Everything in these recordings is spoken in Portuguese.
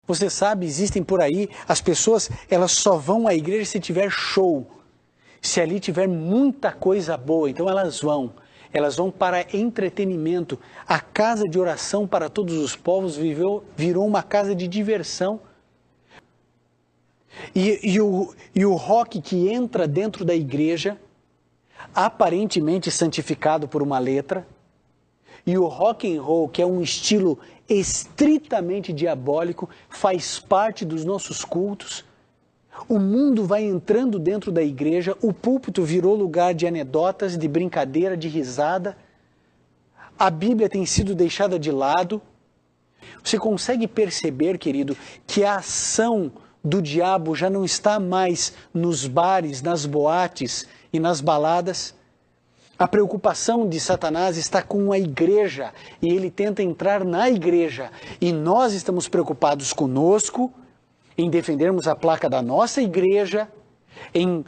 Você sabe, existem por aí, as pessoas, elas só vão à igreja se tiver show, se ali tiver muita coisa boa, então elas vão para entretenimento. A casa de oração para todos os povos virou uma casa de diversão. E o rock que entra dentro da igreja, aparentemente santificado por uma letra, e o rock and roll, que é um estilo estritamente diabólico, faz parte dos nossos cultos. O mundo vai entrando dentro da igreja, o púlpito virou lugar de anedotas, de brincadeira, de risada. A Bíblia tem sido deixada de lado. Você consegue perceber, querido, que a ação do diabo já não está mais nos bares, nas boates e nas baladas? A preocupação de Satanás está com a igreja e ele tenta entrar na igreja. E nós estamos preocupados conosco, em defendermos a placa da nossa igreja, em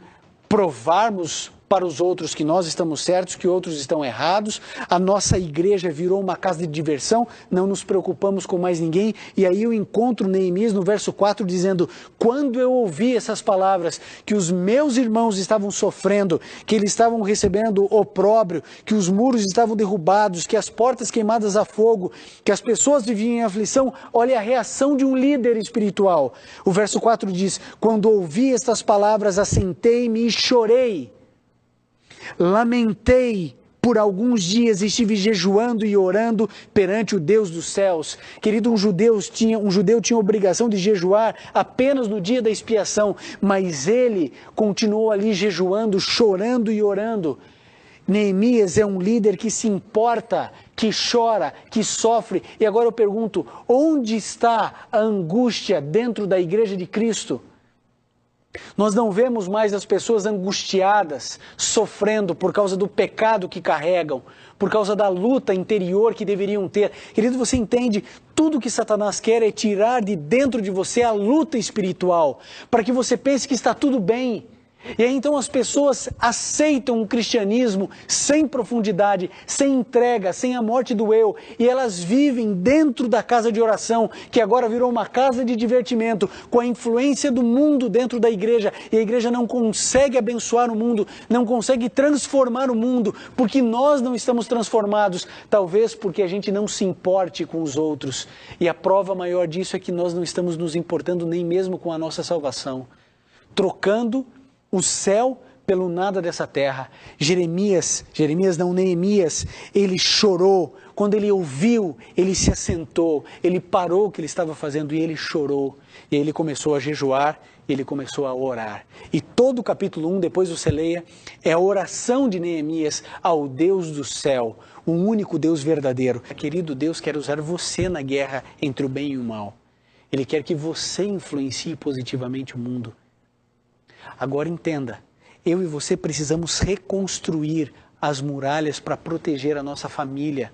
provarmos para os outros que nós estamos certos, que outros estão errados. A nossa igreja virou uma casa de diversão, não nos preocupamos com mais ninguém. E aí eu encontro Neemias no verso 4 dizendo: quando eu ouvi essas palavras, que os meus irmãos estavam sofrendo, que eles estavam recebendo opróbrio, que os muros estavam derrubados, que as portas queimadas a fogo, que as pessoas viviam em aflição, olha a reação de um líder espiritual. O verso 4 diz: quando ouvi estas palavras, assentei-me e chorei. Lamentei por alguns dias, estive jejuando e orando perante o Deus dos céus. Querido, um judeu tinha a obrigação de jejuar apenas no dia da expiação, mas ele continuou ali jejuando, chorando e orando. Neemias é um líder que se importa, que chora, que sofre. E agora eu pergunto, onde está a angústia dentro da igreja de Cristo? Nós não vemos mais as pessoas angustiadas, sofrendo por causa do pecado que carregam, por causa da luta interior que deveriam ter. Querido, você entende? Tudo que Satanás quer é tirar de dentro de você a luta espiritual, para que você pense que está tudo bem. E aí então as pessoas aceitam o cristianismo sem profundidade, sem entrega, sem a morte do eu, e elas vivem dentro da casa de oração, que agora virou uma casa de divertimento, com a influência do mundo dentro da igreja, e a igreja não consegue abençoar o mundo, não consegue transformar o mundo, porque nós não estamos transformados, talvez porque a gente não se importe com os outros, e a prova maior disso é que nós não estamos nos importando nem mesmo com a nossa salvação, trocando o céu pelo nada dessa terra. Neemias, ele chorou. Quando ele ouviu, ele se assentou, ele parou o que ele estava fazendo e ele chorou. E ele começou a jejuar, ele começou a orar. E todo o capítulo 1, depois você leia, é a oração de Neemias ao Deus do céu, o único Deus verdadeiro. Querido, Deus quer usar você na guerra entre o bem e o mal. Ele quer que você influencie positivamente o mundo. Agora entenda, eu e você precisamos reconstruir as muralhas para proteger a nossa família,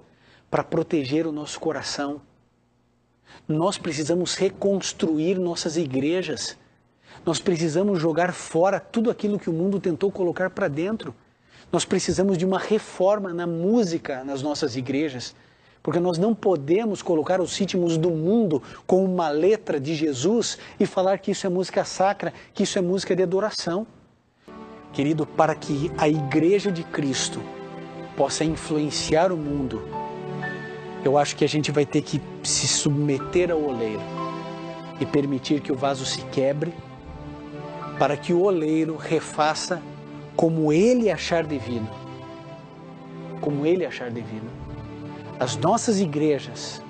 para proteger o nosso coração. Nós precisamos reconstruir nossas igrejas. Nós precisamos jogar fora tudo aquilo que o mundo tentou colocar para dentro. Nós precisamos de uma reforma na música nas nossas igrejas, porque nós não podemos colocar os ritmos do mundo com uma letra de Jesus e falar que isso é música sacra, que isso é música de adoração. Querido, para que a igreja de Cristo possa influenciar o mundo, eu acho que a gente vai ter que se submeter ao oleiro e permitir que o vaso se quebre, para que o oleiro refaça como ele achar devido. Como ele achar devido. As nossas igrejas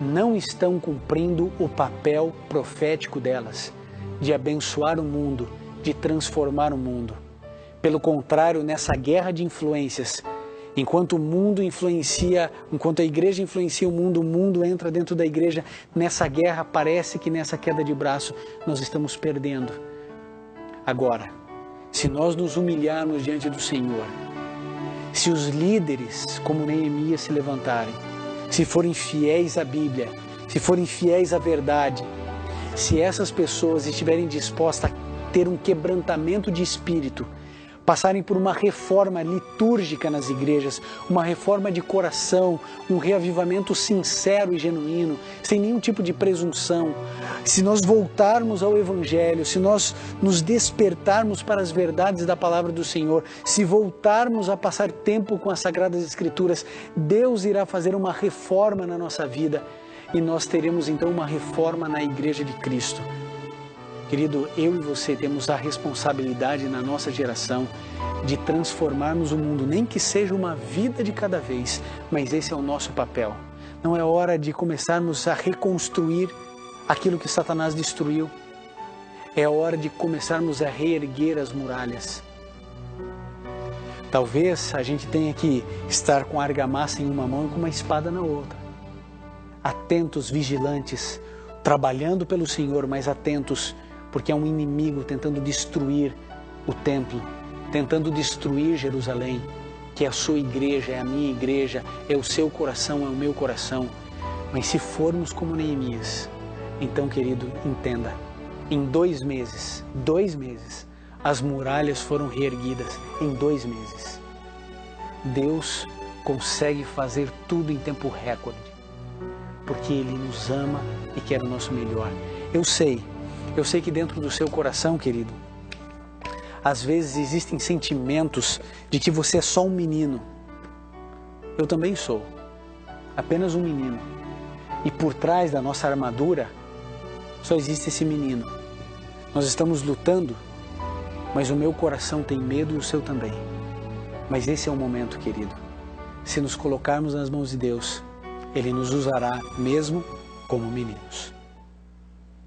não estão cumprindo o papel profético delas, de abençoar o mundo, de transformar o mundo. Pelo contrário, nessa guerra de influências, enquanto a igreja influencia o mundo entra dentro da igreja, nessa guerra parece que nessa queda de braço nós estamos perdendo. Agora, se nós nos humilharmos diante do Senhor, se os líderes, como Neemias, se levantarem, se forem fiéis à Bíblia, se forem fiéis à verdade, se essas pessoas estiverem dispostas a ter um quebrantamento de espírito, passarem por uma reforma litúrgica nas igrejas, uma reforma de coração, um reavivamento sincero e genuíno, sem nenhum tipo de presunção. Se nós voltarmos ao Evangelho, se nós nos despertarmos para as verdades da palavra do Senhor, se voltarmos a passar tempo com as Sagradas Escrituras, Deus irá fazer uma reforma na nossa vida e nós teremos então uma reforma na Igreja de Cristo. Querido, eu e você temos a responsabilidade na nossa geração de transformarmos o mundo, nem que seja uma vida de cada vez, mas esse é o nosso papel. Não é hora de começarmos a reconstruir aquilo que Satanás destruiu. É hora de começarmos a reerguer as muralhas. Talvez a gente tenha que estar com a argamassa em uma mão e com uma espada na outra. Atentos, vigilantes, trabalhando pelo Senhor, mas atentos, porque é um inimigo tentando destruir o templo, tentando destruir Jerusalém, que é a sua igreja, é a minha igreja, é o seu coração, é o meu coração. Mas se formos como Neemias, então, querido, entenda, em 2 meses, as muralhas foram reerguidas, em 2 meses. Deus consegue fazer tudo em tempo recorde, porque Ele nos ama e quer o nosso melhor. Eu sei que dentro do seu coração, querido, às vezes existem sentimentos de que você é só um menino. Eu também sou, apenas um menino. E por trás da nossa armadura, só existe esse menino. Nós estamos lutando, mas o meu coração tem medo e o seu também. Mas esse é o momento, querido. Se nos colocarmos nas mãos de Deus, Ele nos usará mesmo como meninos.